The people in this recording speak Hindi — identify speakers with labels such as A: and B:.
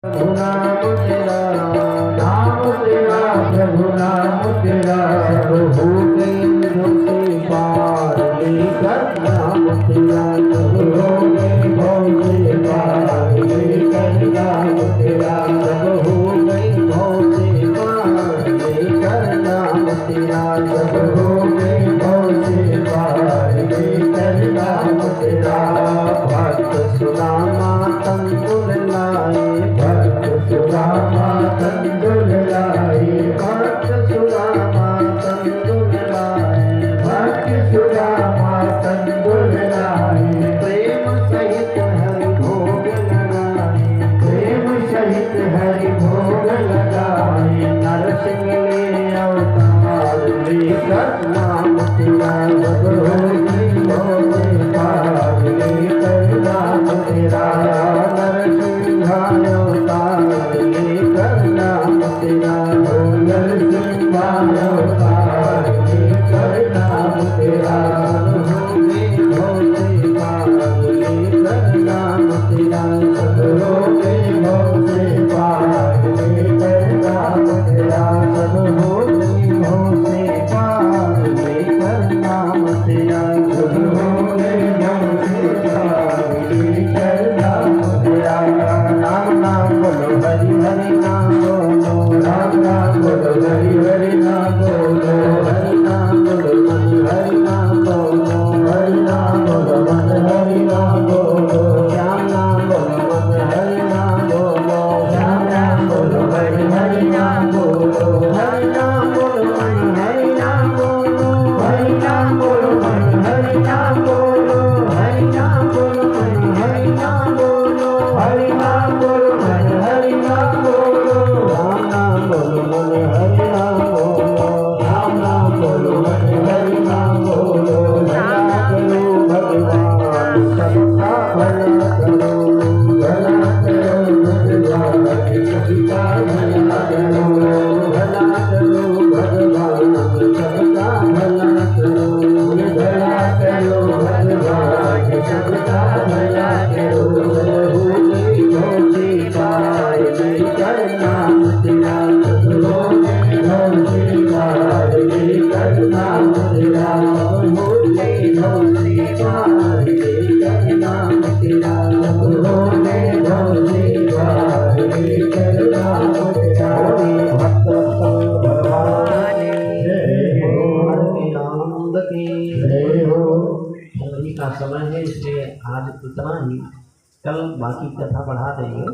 A: प्रभु नाम तेरा, नाम तेरा, प्रभु नाम तेरा, सब हो गए इंद्रों से पार लेकर नाम तेरा, सब हो गए भव से पार लेकर नाम तेरा, सब हो गए भव से पार लेकर नाम तेरा, सब हो गए भव से पार लेकर नाम तेरा। भक्त सुदामा तंदुल लाए, भक्त सुदामा तंदुल लाए, भक्त सुदामा तंदुल लाए, भक्त सुदामा तंदुल लाए, प्रेम सहित हरि भोग लगाए, प्रेम सहित हरि भोग लगाए, नरसिंह ले अवतार लेकर नाम तेरा, सब होगी भोग पार लेकर नाम तेरा, नरसिंह अवतार लेकर नाम तेरा, नरसिंह अवतार लेकर नाम तेरा, होगे भव से पार लेकर नाम तेरा, सब होगे भव से पार लेकर नाम तेरा, सब होगे भव से पार लेकर नाम तेरा, सब होगे भव से पार लेकर नाम तेरा। राम नाम बोलो हरि हरि नाम बोलो, राम नाम बोलो हरि हरि नाम बोलो, हरि नाम बोलो मन हरि नाम बोलो, हरि नाम बोलो मन हरि नाम बोलो, श्याम नाम बोलो मन हरि नाम बोलो, श्याम नाम बोलो हरि हरि नाम बोलो, हरि नाम बोलो मन हरि नाम बोलो, हरि नाम बोलो मन हरि नाम बोलो, हरि नाम बोलो मन हरि नाम बोलो, हरि नाम बोलो मन हरि नाम बोलो, राम नाम बोलो मन हरि नाम बोलो, राम नाम बोलो मन हरि नाम बोलो, भला करो भगवान सबका भला करो, भला करो भगवान सबका भला करो, भला करो भगवान सबका भला करो, भला करो भगवान सबका भला करो, हो गई भव से पार लेकर नाम तेरा, सब हो गई भव से पार लेकर नाम तेरा, हो गई भव से पार लेकर नाम तेरा, सब हो गई भव से पार लेकर नाम तेरा। भक्त संग भगवान जय हो, आनंद की जय हो।
B: अभी का समय है इसलिए आज इतना ही, कल बाकी कथा बढ़ा देंगे।